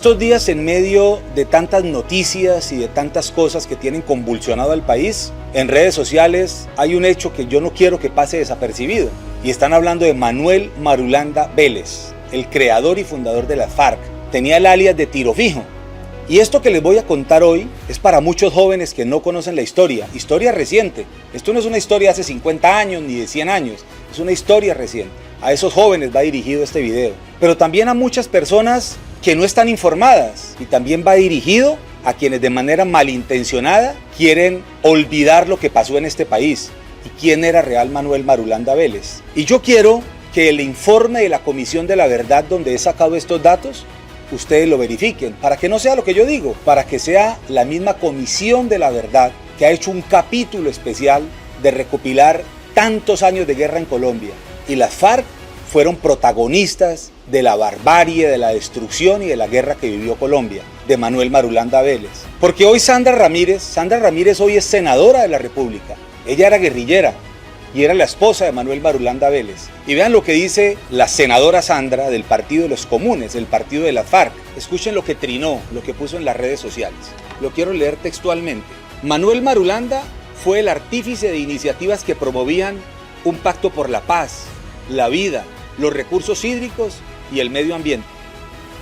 Estos días, en medio de tantas noticias y de tantas cosas que tienen convulsionado al país, en redes sociales hay un hecho que yo no quiero que pase desapercibido. Y están hablando de Manuel Marulanda Vélez, el creador y fundador de las FARC. Tenía el alias de Tiro Fijo. Y esto que les voy a contar hoy es para muchos jóvenes que no conocen la historia reciente. Esto no es una historia de hace 50 años ni de 100 años, es una historia reciente. A esos jóvenes va dirigido este video. Pero también a muchas personas que no están informadas, y también va dirigido a quienes de manera malintencionada quieren olvidar lo que pasó en este país y quién era real Manuel Marulanda Vélez. Y yo quiero que el informe de la Comisión de la Verdad, donde he sacado estos datos, ustedes lo verifiquen, para que no sea lo que yo digo, para que sea la misma Comisión de la Verdad que ha hecho un capítulo especial de recopilar tantos años de guerra en Colombia. Y las FARC fueron protagonistas de la barbarie, de la destrucción y de la guerra que vivió Colombia, de Manuel Marulanda Vélez. Porque hoy Sandra Ramírez hoy es senadora de la República. Ella era guerrillera y era la esposa de Manuel Marulanda Vélez. Y vean lo que dice la senadora Sandra del Partido de los Comunes, del partido de las FARC. Escuchen lo que trinó, lo que puso en las redes sociales. Lo quiero leer textualmente. Manuel Marulanda fue el artífice de iniciativas que promovían un pacto por la paz, la vida, los recursos hídricos y el medio ambiente.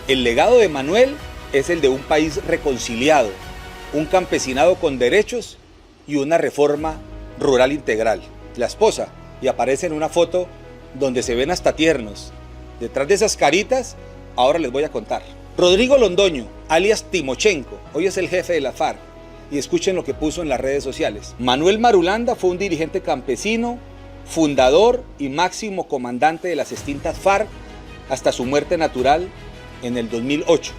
El legado de Manuel es el de un país reconciliado, un campesinado con derechos y una reforma rural integral. La esposa, y aparece en una foto donde se ven hasta tiernos. Detrás de esas caritas, ahora les voy a contar. Rodrigo Londoño, alias Timochenko, hoy es el jefe de la FARC, y escuchen lo que puso en las redes sociales. Manuel Marulanda fue un dirigente campesino, fundador y máximo comandante de las extintas FARC hasta su muerte natural en el 2008.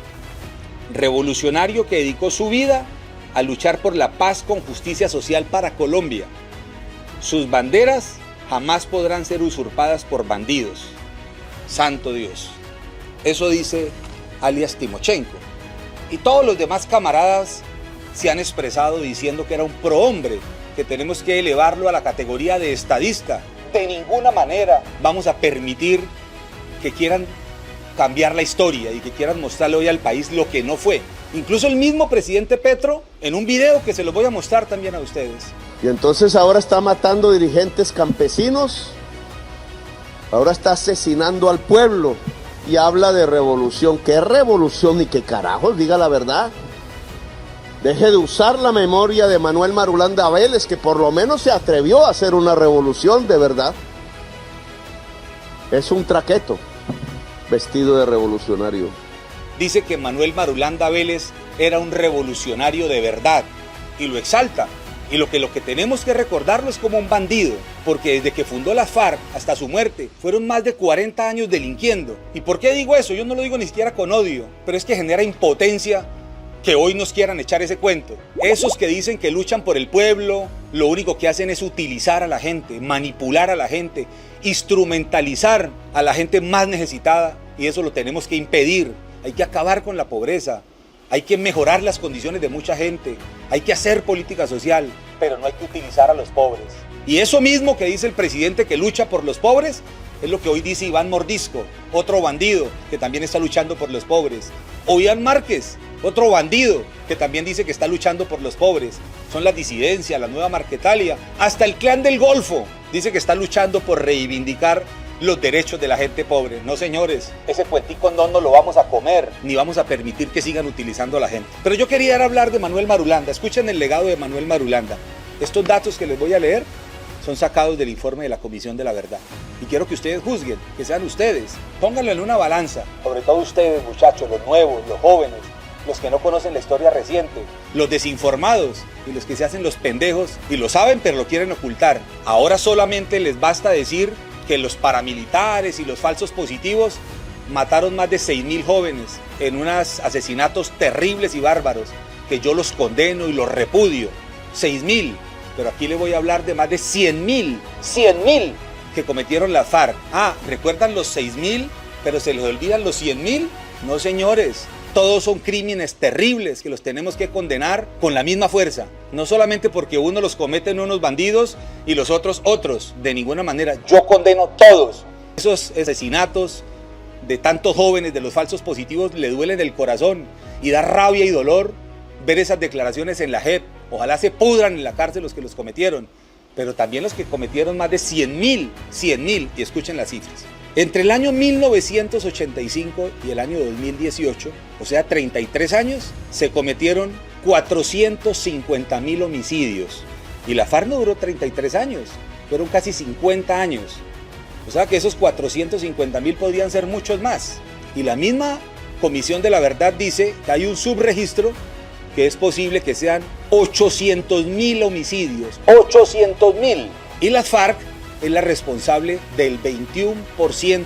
Revolucionario que dedicó su vida a luchar por la paz con justicia social para Colombia. Sus banderas jamás podrán ser usurpadas por bandidos. Santo Dios. Eso dice alias Timochenko. Y todos los demás camaradas se han expresado diciendo que era un prohombre, que tenemos que elevarlo a la categoría de estadista. De ninguna manera vamos a permitir que quieran cambiar la historia y que quieran mostrarle hoy al país lo que no fue. Incluso el mismo presidente Petro, en un video que se los voy a mostrar también a ustedes. Y entonces ahora está matando dirigentes campesinos, ahora está asesinando al pueblo y habla de revolución. ¿Qué revolución y qué carajos? Diga la verdad. Deje de usar la memoria de Manuel Marulanda Vélez, que por lo menos se atrevió a hacer una revolución de verdad. Es un traqueto vestido de revolucionario. Dice que Manuel Marulanda Vélez era un revolucionario de verdad y lo exalta. Y lo que tenemos que recordarlo es como un bandido, porque desde que fundó la FARC hasta su muerte fueron más de 40 años delinquiendo. ¿Y por qué digo eso? Yo no lo digo ni siquiera con odio, pero es que genera impotencia que hoy nos quieran echar ese cuento. Esos que dicen que luchan por el pueblo, lo único que hacen es utilizar a la gente, manipular a la gente, instrumentalizar a la gente más necesitada, y eso lo tenemos que impedir. Hay que acabar con la pobreza, hay que mejorar las condiciones de mucha gente, hay que hacer política social, pero no hay que utilizar a los pobres. Y eso mismo que dice el presidente que lucha por los pobres, es lo que hoy dice Iván Mordisco, otro bandido que también está luchando por los pobres. O Iván Márquez, otro bandido que también dice que está luchando por los pobres. Son las disidencias, la nueva Marquetalia, hasta el Clan del Golfo dice que está luchando por reivindicar los derechos de la gente pobre. No, señores, ese cuentico no nos lo vamos a comer, ni vamos a permitir que sigan utilizando a la gente. Pero yo quería hablar de Manuel Marulanda. Escuchen el legado de Manuel Marulanda. Estos datos que les voy a leer son sacados del informe de la Comisión de la Verdad. Y quiero que ustedes juzguen, que sean ustedes. Pónganlo en una balanza. Sobre todo ustedes, muchachos, los nuevos, los jóvenes, los que no conocen la historia reciente, los desinformados y los que se hacen los pendejos y lo saben pero lo quieren ocultar. Ahora solamente les basta decir que los paramilitares y los falsos positivos mataron más de 6.000 jóvenes en unos asesinatos terribles y bárbaros, que yo los condeno y los repudio. 6.000, pero aquí le voy a hablar de más de 100.000 que cometieron las FARC. ¿Recuerdan los 6.000, pero se les olvidan los 100.000? No, señores. Todos son crímenes terribles que los tenemos que condenar con la misma fuerza. No solamente porque uno los cometen unos bandidos y los otros. De ninguna manera. Yo condeno todos esos asesinatos de tantos jóvenes, de los falsos positivos, le duelen el corazón y da rabia y dolor ver esas declaraciones en la JEP. Ojalá se pudran en la cárcel los que los cometieron, pero también los que cometieron más de 100.000, y escuchen las cifras. Entre el año 1985 y el año 2018, o sea 33 años, se cometieron 450.000 homicidios. Y la FARC no duró 33 años, fueron casi 50 años. O sea que esos 450.000 podrían ser muchos más. Y la misma Comisión de la Verdad dice que hay un subregistro que es posible que sean 800.000 homicidios. 800.000. Y la FARC es la responsable del 21%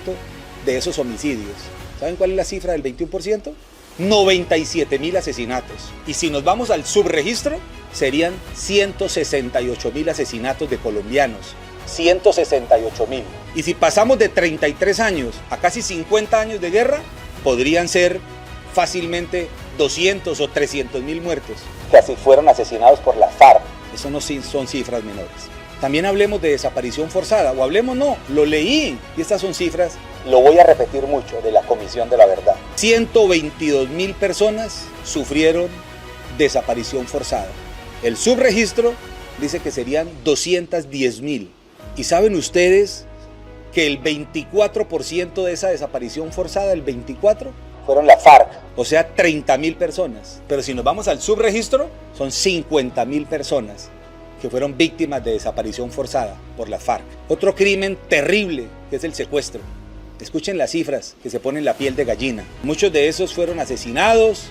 de esos homicidios. ¿Saben cuál es la cifra del 21%? 97.000 asesinatos. Y si nos vamos al subregistro, serían 168.000 asesinatos de colombianos. 168.000. Y si pasamos de 33 años a casi 50 años de guerra, podrían ser fácilmente 200 o 300.000 muertos que así fueron asesinados por la FARC. Eso no son cifras menores. También hablemos de desaparición forzada, o hablemos no, lo leí, y estas son cifras, lo voy a repetir mucho, de la Comisión de la Verdad. 122.000 personas sufrieron desaparición forzada. El subregistro dice que serían 210.000. ¿Y saben ustedes que el 24% de esa desaparición forzada, el 24%, fueron la FARC? O sea, 30.000 personas. Pero si nos vamos al subregistro, son 50.000 personas que fueron víctimas de desaparición forzada por la FARC. Otro crimen terrible, que es el secuestro. Escuchen las cifras que se ponen la piel de gallina. Muchos de esos fueron asesinados,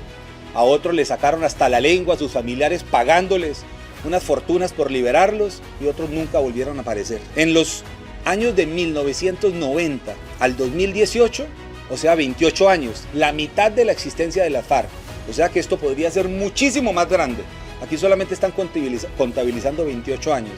a otros les sacaron hasta la lengua a sus familiares pagándoles unas fortunas por liberarlos, y otros nunca volvieron a aparecer. En los años de 1990 al 2018, o sea 28 años, la mitad de la existencia de la FARC, o sea que esto podría ser muchísimo más grande. Aquí solamente están contabilizando 28 años.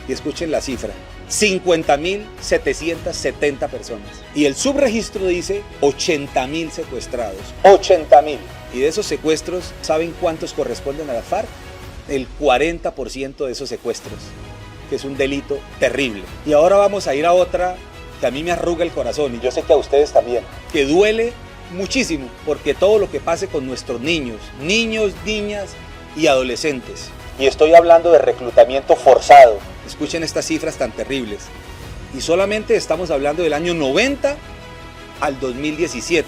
Y escuchen la cifra, 50.770 personas. Y el subregistro dice 80.000 secuestrados. 80.000. Y de esos secuestros, ¿saben cuántos corresponden a la FARC? El 40% de esos secuestros, que es un delito terrible. Y ahora vamos a ir a otra que a mí me arruga el corazón, y yo sé que a ustedes también, que duele muchísimo, porque todo lo que pase con nuestros niños, niñas y adolescentes. Y estoy hablando de reclutamiento forzado. Escuchen estas cifras tan terribles. Y solamente estamos hablando del año 90 al 2017.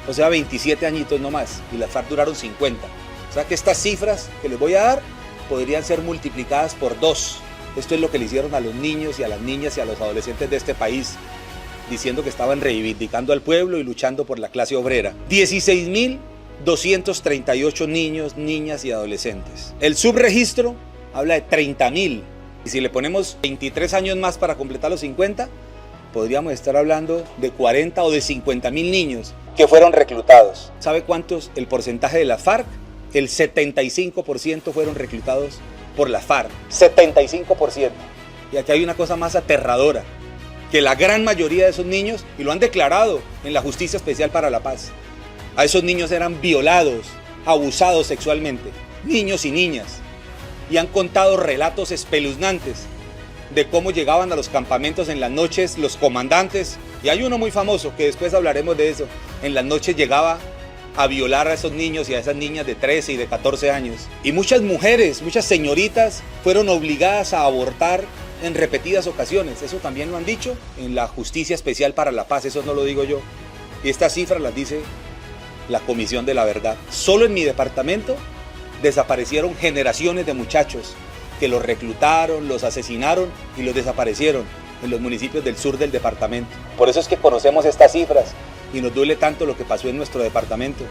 O sea, 27 añitos nomás. Y las FARC duraron 50. O sea que estas cifras que les voy a dar podrían ser multiplicadas por 2. Esto es lo que le hicieron a los niños y a las niñas y a los adolescentes de este país, diciendo que estaban reivindicando al pueblo y luchando por la clase obrera. 16.238 niños, niñas y adolescentes. El subregistro habla de 30.000. Y si le ponemos 23 años más para completar los 50, podríamos estar hablando de 40 o de 50.000 niños que fueron reclutados. ¿Sabe cuánto es el porcentaje de la FARC? El 75% fueron reclutados por la FARC. 75%. Y aquí hay una cosa más aterradora, que la gran mayoría de esos niños, y lo han declarado en la Justicia Especial para la Paz, a esos niños eran violados, abusados sexualmente, niños y niñas, y han contado relatos espeluznantes de cómo llegaban a los campamentos en las noches los comandantes, y hay uno muy famoso, que después hablaremos de eso, en las noches llegaba a violar a esos niños y a esas niñas de 13 y de 14 años. Y muchas mujeres, muchas señoritas fueron obligadas a abortar en repetidas ocasiones. Eso también lo han dicho en la Justicia Especial para la Paz, eso no lo digo yo. Y estas cifras las dice la Comisión de la Verdad. Solo en mi departamento desaparecieron generaciones de muchachos que los reclutaron, los asesinaron y los desaparecieron en los municipios del sur del departamento. Por eso es que conocemos estas cifras y nos duele tanto lo que pasó en nuestro departamento,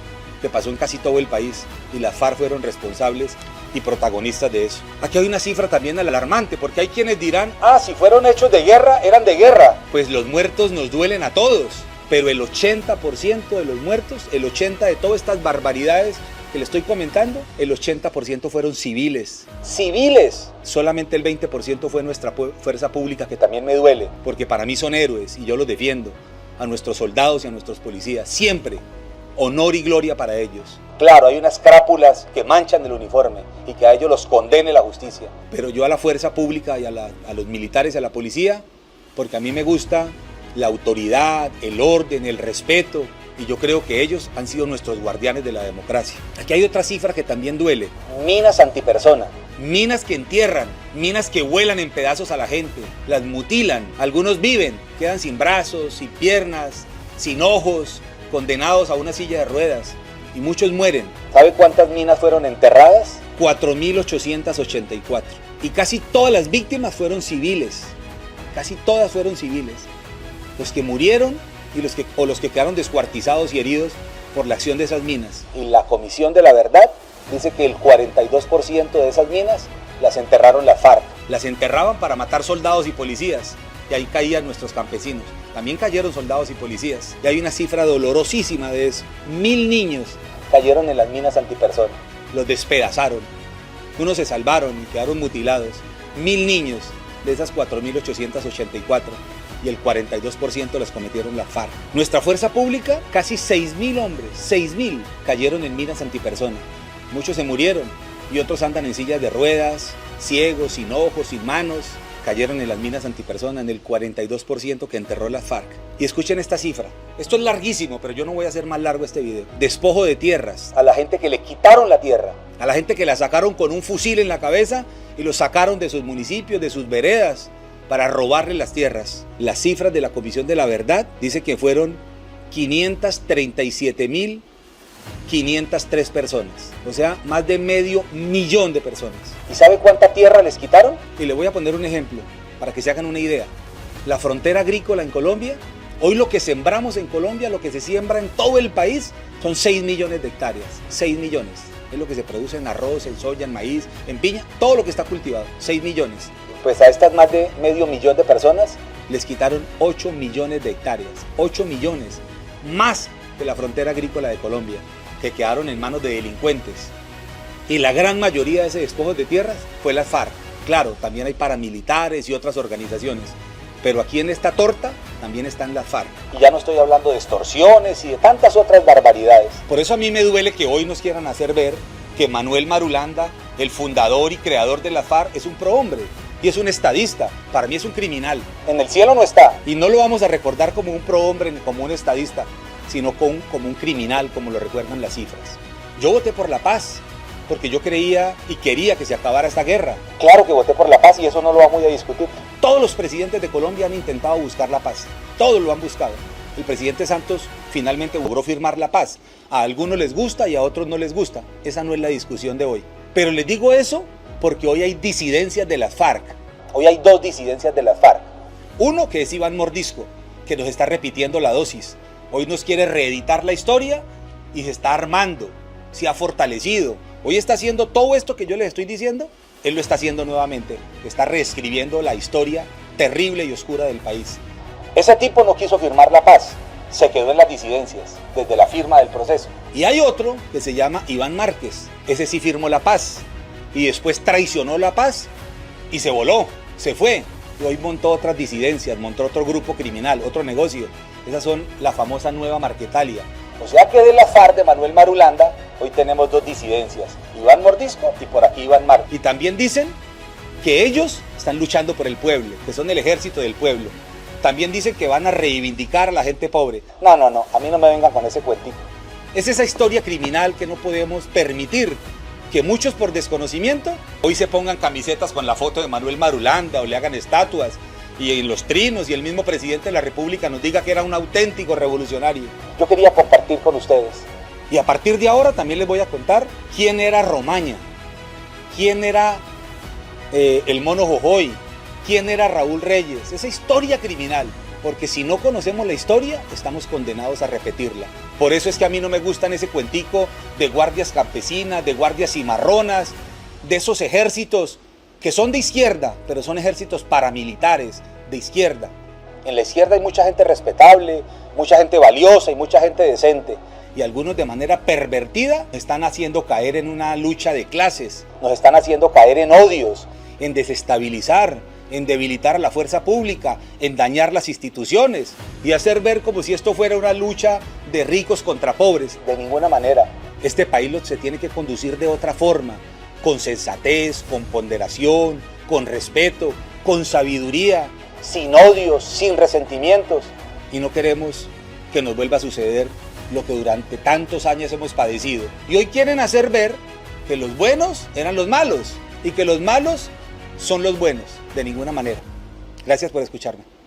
que pasó en casi todo el país, y las FARC fueron responsables y protagonistas de eso. Aquí hay una cifra también alarmante, porque hay quienes dirán, si fueron hechos de guerra, eran de guerra. Pues los muertos nos duelen a todos, pero el 80% de los muertos, el 80% de todas estas barbaridades que le estoy comentando, el 80% fueron civiles. ¡Civiles! Solamente el 20% fue nuestra fuerza pública, que también me duele, porque para mí son héroes y yo los defiendo, a nuestros soldados y a nuestros policías. Siempre honor y gloria para ellos. Claro, hay unas crápulas que manchan el uniforme y que a ellos los condene la justicia. Pero yo a la fuerza pública y a los militares y a la policía, porque a mí me gusta la autoridad, el orden, el respeto. Y yo creo que ellos han sido nuestros guardianes de la democracia. Aquí hay otra cifra que también duele. Minas antipersona. Minas que entierran, minas que vuelan en pedazos a la gente, las mutilan. Algunos viven, quedan sin brazos, sin piernas, sin ojos, condenados a una silla de ruedas. Y muchos mueren. ¿Sabe cuántas minas fueron enterradas? 4.884. Y casi todas las víctimas fueron civiles. Casi todas fueron civiles. Los que murieron y los que quedaron descuartizados y heridos por la acción de esas minas. Y la Comisión de la Verdad dice que el 42% de esas minas las enterraron las FARC. Las enterraban para matar soldados y policías, y ahí caían nuestros campesinos. También cayeron soldados y policías, y hay una cifra dolorosísima de eso. 1.000 niños cayeron en las minas antipersona. Los despedazaron. Unos se salvaron y quedaron mutilados. 1.000 niños de esas 4.884. Y el 42% los cometieron las FARC. Nuestra fuerza pública, casi 6.000 hombres, 6.000 cayeron en minas antipersona. Muchos se murieron y otros andan en sillas de ruedas, ciegos, sin ojos, sin manos. Cayeron en las minas antipersona, en el 42% que enterró las FARC. Y escuchen esta cifra. Esto es larguísimo, pero yo no voy a hacer más largo este video. Despojo de tierras. A la gente que le quitaron la tierra. A la gente que la sacaron con un fusil en la cabeza y los sacaron de sus municipios, de sus veredas, para robarle las tierras. Las cifras de la Comisión de la Verdad dice que fueron 537.503 personas, o sea, más de 500.000 de personas. ¿Y sabe cuánta tierra les quitaron? Y le voy a poner un ejemplo para que se hagan una idea. La frontera agrícola en Colombia, hoy lo que sembramos en Colombia, lo que se siembra en todo el país, son 6 millones de hectáreas. 6 millones. Es lo que se produce en arroz, en soya, en maíz, en piña, todo lo que está cultivado. 6 millones. Pues a estas más de 500.000 de personas les quitaron 8 millones de hectáreas. 8 millones. Más de la frontera agrícola de Colombia, que quedaron en manos de delincuentes. Y la gran mayoría de ese despojo de tierras fue las FARC. Claro, también hay paramilitares y otras organizaciones, pero aquí en esta torta también están las FARC. Y ya no estoy hablando de extorsiones y de tantas otras barbaridades. Por eso a mí me duele que hoy nos quieran hacer ver que Manuel Marulanda, el fundador y creador de las FARC, es un prohombre y es un estadista. Para mí es un criminal. En el cielo no está. Y no lo vamos a recordar como un prohombre ni como un estadista, sino como un criminal, como lo recuerdan las cifras. Yo voté por la paz, porque yo creía y quería que se acabara esta guerra. Claro que voté por la paz y eso no lo vamos a discutir. Todos los presidentes de Colombia han intentado buscar la paz. Todos lo han buscado. El presidente Santos finalmente logró firmar la paz. A algunos les gusta y a otros no les gusta. Esa no es la discusión de hoy. Pero les digo eso porque hoy hay disidencias de las FARC. Hoy hay dos disidencias de las FARC. Uno que es Iván Mordisco, que nos está repitiendo la dosis. Hoy nos quiere reeditar la historia y se está armando, se ha fortalecido. Hoy está haciendo todo esto que yo les estoy diciendo, él lo está haciendo nuevamente. Está reescribiendo la historia terrible y oscura del país. Ese tipo no quiso firmar la paz, se quedó en las disidencias, desde la firma del proceso. Y hay otro que se llama Iván Márquez, ese sí firmó la paz y después traicionó la paz y se voló, se fue. Y hoy montó otras disidencias, montó otro grupo criminal, otro negocio. Esas son la famosa Nueva Marquetalia. O sea que de la FARC de Manuel Marulanda, hoy tenemos dos disidencias, Iván Mordisco y por aquí Iván Márquez. Y también dicen que ellos están luchando por el pueblo, que son el ejército del pueblo. También dicen que van a reivindicar a la gente pobre. No, a mí no me vengan con ese cuentito. Es esa historia criminal que no podemos permitir que muchos por desconocimiento hoy se pongan camisetas con la foto de Manuel Marulanda o le hagan estatuas y en los trinos y el mismo presidente de la República nos diga que era un auténtico revolucionario. Yo quería compartir con ustedes. Y a partir de ahora también les voy a contar quién era Romaña, quién era el Mono Jojoy, quién era Raúl Reyes, esa historia criminal. Porque si no conocemos la historia, estamos condenados a repetirla. Por eso es que a mí no me gustan ese cuentico de guardias campesinas, de guardias cimarronas, de esos ejércitos que son de izquierda, pero son ejércitos paramilitares de izquierda. En la izquierda hay mucha gente respetable, mucha gente valiosa y mucha gente decente. Y algunos de manera pervertida están haciendo caer en una lucha de clases. Nos están haciendo caer en odios, en desestabilizar, en debilitar a la fuerza pública, en dañar las instituciones y hacer ver como si esto fuera una lucha de ricos contra pobres. De ninguna manera. Este país se tiene que conducir de otra forma, con sensatez, con ponderación, con respeto, con sabiduría, sin odios, sin resentimientos. y no queremos que nos vuelva a suceder lo que durante tantos años hemos padecido. Y hoy quieren hacer ver que los buenos eran los malos y que los malos son los buenos. De ninguna manera. Gracias por escucharme.